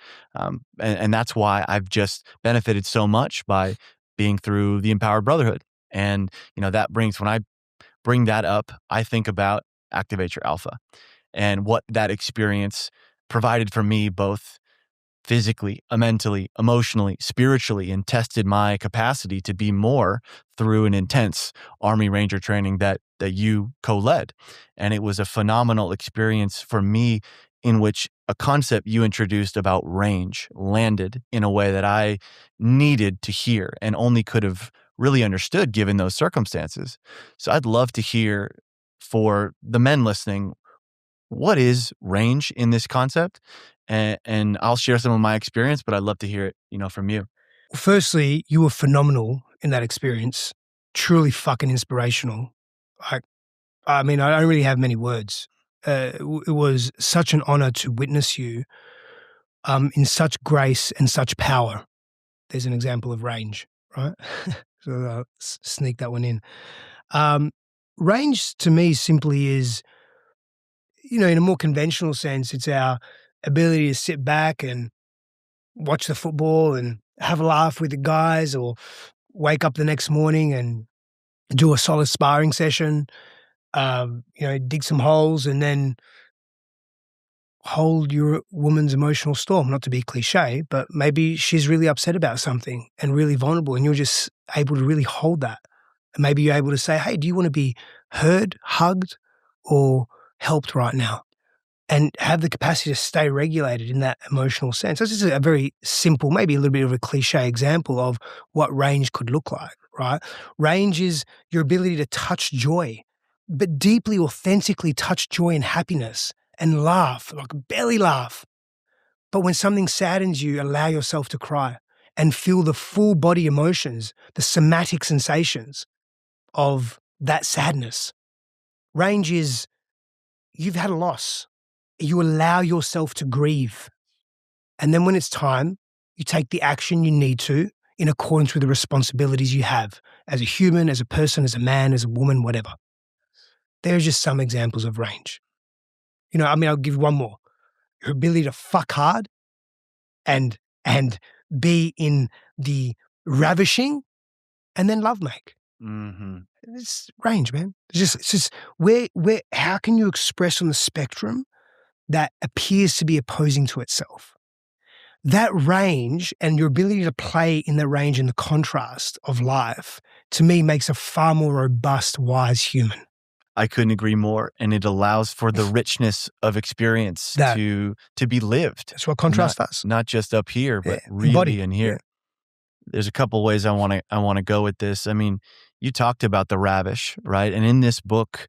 And that's why I've just benefited so much by being through the Empowered Brotherhood. And, when I bring that up, I think about Activate Your Alpha and what that experience provided for me, both physically, mentally, emotionally, spiritually, and tested my capacity to be more through an intense Army Ranger training that you co-led. And it was a phenomenal experience for me, in which a concept you introduced about range landed in a way that I needed to hear and only could have really understood given those circumstances. So I'd love to hear, for the men listening, what is range in this concept? And I'll share some of my experience, but I'd love to hear it, from you. Firstly, you were phenomenal in that experience. Truly fucking inspirational. I mean, I don't really have many words. It was such an honor to witness you in such grace and such power. There's an example of range, right? So I'll sneak that one in. Range to me simply is, in a more conventional sense, it's our ability to sit back and watch the football and have a laugh with the guys, or wake up the next morning and do a solid sparring session, dig some holes and then hold your woman's emotional storm. Not to be cliche, but maybe she's really upset about something and really vulnerable, and you're just able to really hold that. And maybe you're able to say, hey, do you want to be heard, hugged, or helped right now? And have the capacity to stay regulated in that emotional sense. This is a very simple, maybe a little bit of a cliche example of what range could look like, right? Range is your ability to touch joy, but deeply, authentically touch joy and happiness and laugh, like belly laugh. But when something saddens you, allow yourself to cry and feel the full body emotions, the somatic sensations of that sadness. Range is, you've had a loss. You allow yourself to grieve. And then when it's time, you take the action you need to in accordance with the responsibilities you have as a human, as a person, as a man, as a woman, whatever. There's just some examples of range. I'll give you one more. Your ability to fuck hard and be in the ravishing and then love make. Mm-hmm. It's range, man. It's just where how can you express on the spectrum that appears to be opposing to itself? That range and your ability to play in the range and the contrast of life, to me, makes a far more robust, wise human. I couldn't agree more. And it allows for the richness of experience to be lived. That's what contrast does. Not just up here, but really in here. Yeah. There's a couple ways I want to go with this. I mean, you talked about the ravish, right? And in this book,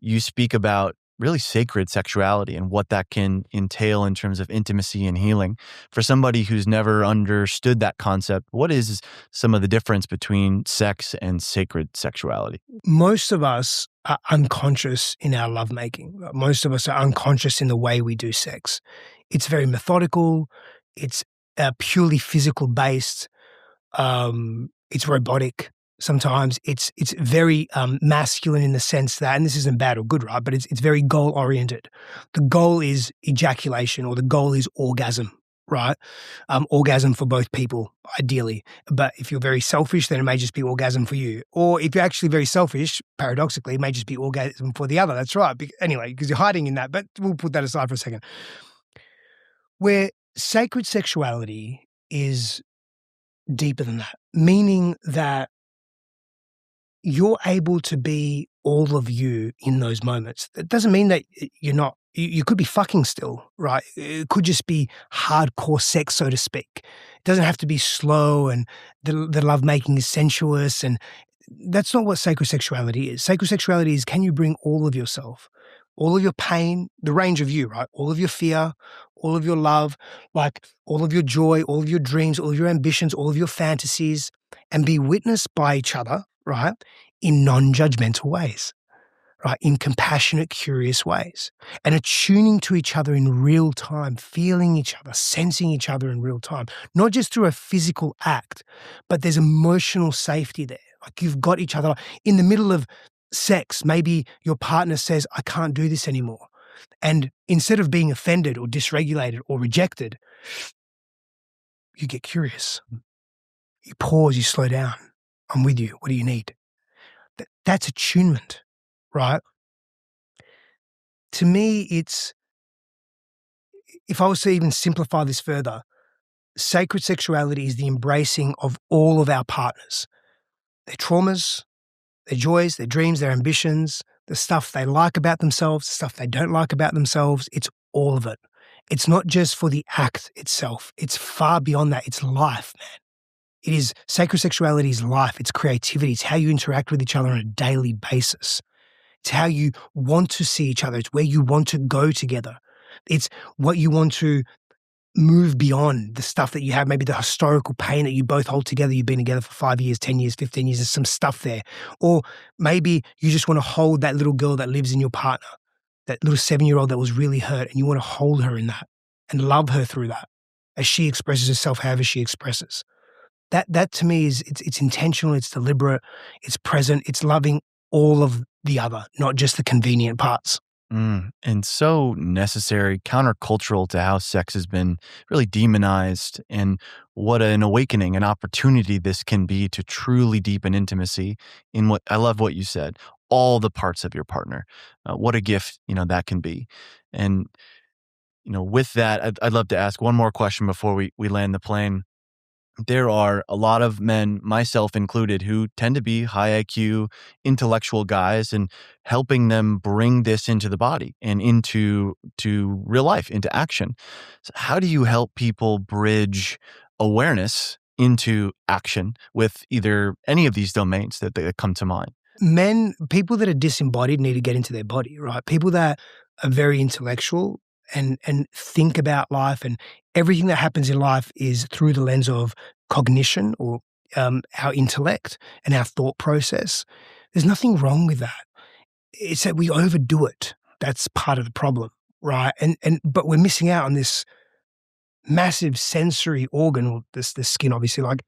you speak about really sacred sexuality and what that can entail in terms of intimacy and healing. For somebody who's never understood that concept, what is some of the difference between sex and sacred sexuality? Most of us are unconscious in our lovemaking. Most of us are unconscious in the way we do sex. It's very methodical. It's purely physical based. It's robotic. Sometimes it's very masculine in the sense that, and this isn't bad or good, right? But it's very goal oriented. The goal is ejaculation, or the goal is orgasm, right? Orgasm for both people, ideally. But if you're very selfish, then it may just be orgasm for you. Or if you're actually very selfish, paradoxically, it may just be orgasm for the other. That's right. Anyway, because you're hiding in that. But we'll put that aside for a second. Where sacred sexuality is deeper than that, meaning that you're able to be all of you in those moments. It doesn't mean that you're not, you could be fucking still, right? It could just be hardcore sex, so to speak. It doesn't have to be slow and the lovemaking is sensuous, and that's not what sacred sexuality is. Sacred sexuality is, can you bring all of yourself, all of your pain, the range of you, right? All of your fear, all of your love, like all of your joy, all of your dreams, all of your ambitions, all of your fantasies, and be witnessed by each other, right? In non-judgmental ways, right? In compassionate, curious ways, and attuning to each other in real time, feeling each other, sensing each other in real time, not just through a physical act, but there's emotional safety there. Like you've got each other in the middle of sex. Maybe your partner says, I can't do this anymore. And instead of being offended or dysregulated or rejected, you get curious. You pause, you slow down. I'm with you. What do you need? That's attunement, right? To me, it's, if I was to even simplify this further, sacred sexuality is the embracing of all of our partners, their traumas, their joys, their dreams, their ambitions, the stuff they like about themselves, the stuff they don't like about themselves. It's all of it. It's not just for the act itself. It's far beyond that. It's life, man. It is sacred sexuality is life. It's creativity. It's how you interact with each other on a daily basis. It's how you want to see each other. It's where you want to go together. It's what you want to move beyond, the stuff that you have, maybe the historical pain that you both hold together. You've been together for 5 years, 10 years, 15 years. There's some stuff there. Or maybe you just want to hold that little girl that lives in your partner, that little 7-year-old that was really hurt, and you want to hold her in that and love her through that as she expresses herself however she expresses. That to me is it's intentional, it's deliberate, it's present, it's loving all of the other, not just the convenient parts. And so necessary, countercultural to how sex has been really demonized, and what an awakening, an opportunity this can be to truly deepen intimacy in what I love what you said, all the parts of your partner. What a gift, that can be. And, with that, I'd love to ask one more question before we land the plane. There are a lot of men, myself included, who tend to be high IQ, intellectual guys, and helping them bring this into the body and into real life, into action. So how do you help people bridge awareness into action with either any of these domains that come to mind? People that are disembodied need to get into their body, right? People that are very intellectual and think about life, and everything that happens in life is through the lens of cognition, or our intellect and our thought process. There's nothing wrong with that. It's that we overdo it. That's part of the problem, right? But we're missing out on this massive sensory organ, or the skin, obviously, like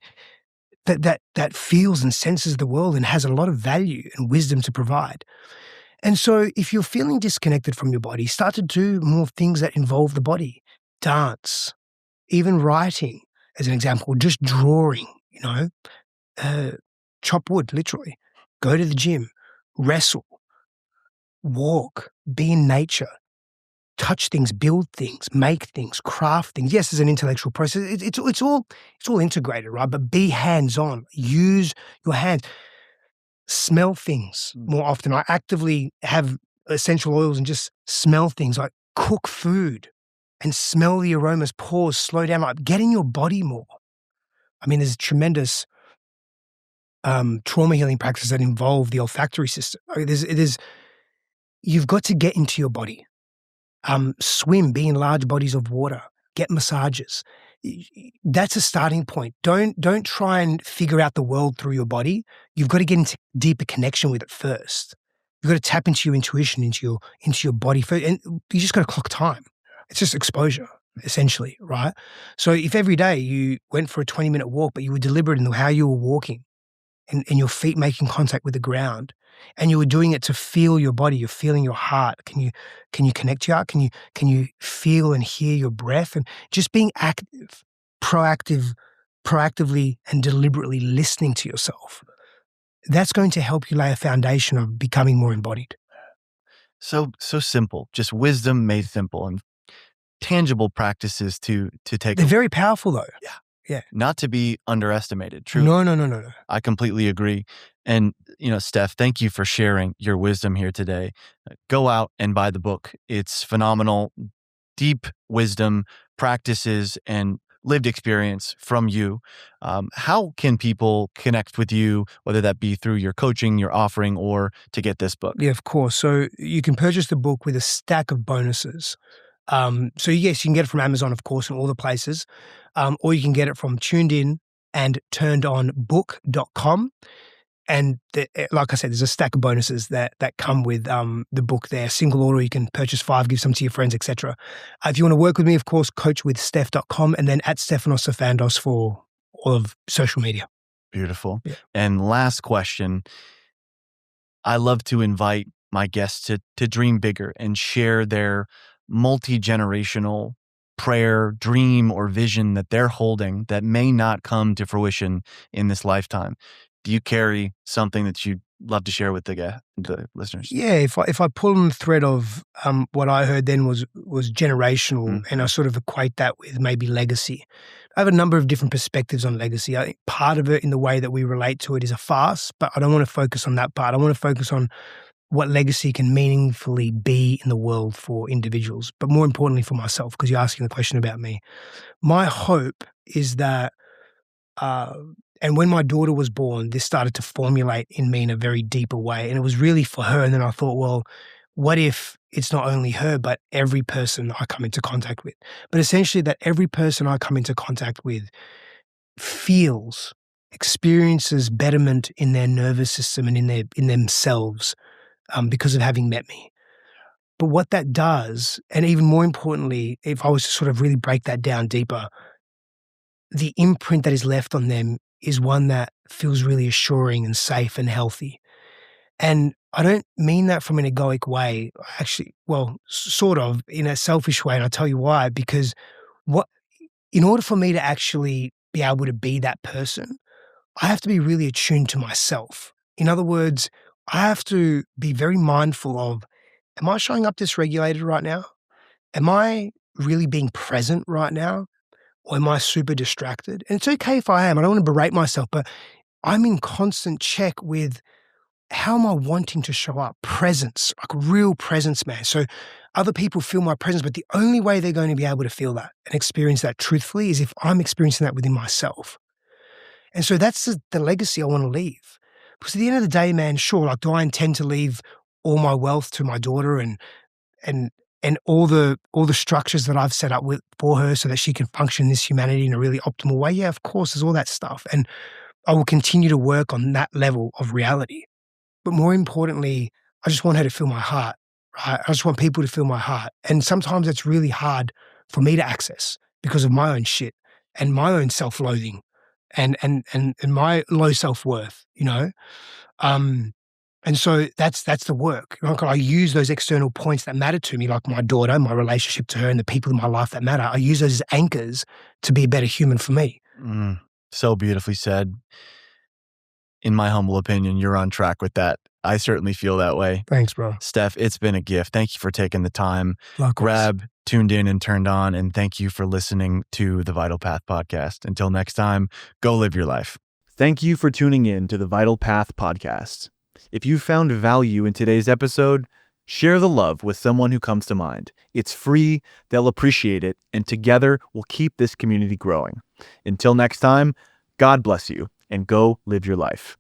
that feels and senses the world and has a lot of value and wisdom to provide. And so if you're feeling disconnected from your body, start to do more things that involve the body. Dance, even writing, as an example, just drawing, chop wood, literally. Go to the gym, wrestle, walk, be in nature, touch things, build things, make things, craft things. Yes, it's an intellectual process. It's all integrated, right? But be hands-on. Use your hands. Smell things more often. I actively have essential oils and just smell things, like cook food and smell the aromas, pause, slow down, like get in your body more. I mean, there's tremendous trauma healing practices that involve the olfactory system. You've got to get into your body. Swim, be in large bodies of water, get massages. That's a starting point. Don't try and figure out the world through your body. You've got to get into deeper connection with it first. You've got to tap into your intuition, into your body first, and you just got to clock time. It's just exposure, essentially, right? So if every day you went for a 20-minute walk, but you were deliberate in how you were walking, and your feet making contact with the ground, and you were doing it to feel your body, you're feeling your heart. Can you connect to your heart? Can you feel and hear your breath? And just being active, proactively and deliberately listening to yourself. That's going to help you lay a foundation of becoming more embodied. So simple, just wisdom made simple, and tangible practices to take. They're very powerful, though. Yeah. Not to be underestimated. True. No. I completely agree. And, Steph, thank you for sharing your wisdom here today. Go out and buy the book. It's phenomenal. Deep wisdom, practices, and lived experience from you. How can people connect with you, whether that be through your coaching, your offering, or to get this book? Yeah, of course. So you can purchase the book with a stack of bonuses. So yes, you can get it from Amazon, of course, and all the places, or you can get it from TunedIn and turnedonbook.com. And like I said, there's a stack of bonuses that come with the book there. Single order, you can purchase 5, give some to your friends, etc. If you want to work with me, of course, coachwithsteph.com, and then at Stefanos Sifandos for all of social media. Beautiful. Yeah. And last question, I love to invite my guests to dream bigger and share their multi-generational prayer, dream, or vision that they're holding that may not come to fruition in this lifetime. Do you carry something that you'd love to share with the listeners? Yeah, if I pull on the thread of what I heard then was generational, and I sort of equate that with maybe legacy. I have a number of different perspectives on legacy. I think part of it in the way that we relate to it is a farce, but I don't want to focus on that part. I want to focus on what legacy can meaningfully be in the world for individuals, but more importantly for myself, because you're asking the question about me. My hope is that, and when my daughter was born, this started to formulate in me in a very deeper way. And it was really for her. And then I thought, well, what if it's not only her, but every person I come into contact with? But essentially that every person I come into contact with experiences betterment in their nervous system and in themselves because of having met me. But what that does, and even more importantly, if I was to sort of really break that down deeper, the imprint that is left on them is one that feels really assuring and safe and healthy. And I don't mean that from an egoic way, actually, well, sort of in a selfish way. And I'll tell you why, because in order for me to actually be able to be that person, I have to be really attuned to myself. In other words, I have to be very mindful of, am I showing up dysregulated right now? Am I really being present right now? Or am I super distracted? And it's okay if I am. I don't want to berate myself, but I'm in constant check with how am I wanting to show up? Presence, like real presence, man. So other people feel my presence, but the only way they're going to be able to feel that and experience that truthfully is if I'm experiencing that within myself. And so that's the legacy I want to leave. Because at the end of the day, man, sure, like, do I intend to leave all my wealth to my daughter and all the structures that I've set up for her so that she can function in this humanity in a really optimal way? Yeah, of course, there's all that stuff. And I will continue to work on that level of reality. But more importantly, I just want her to feel my heart, right? I just want people to feel my heart. And sometimes it's really hard for me to access because of my own shit and my own self-loathing and my low self-worth, you know? And so that's the work. Like, I use those external points that matter to me, like my daughter, my relationship to her, and the people in my life that matter. I use those as anchors to be a better human for me. So beautifully said. In my humble opinion, you're on track with that. I certainly feel that way. Thanks, bro. Steph, it's been a gift. Thank you for taking the time. Likewise. Grab, tuned in, and turned on. And thank you for listening to the Vital Path podcast. Until next time, go live your life. Thank you for tuning in to the Vital Path podcast. If you found value in today's episode, share the love with someone who comes to mind. It's free, they'll appreciate it, and together we'll keep this community growing. Until next time, God bless you, and go live your life.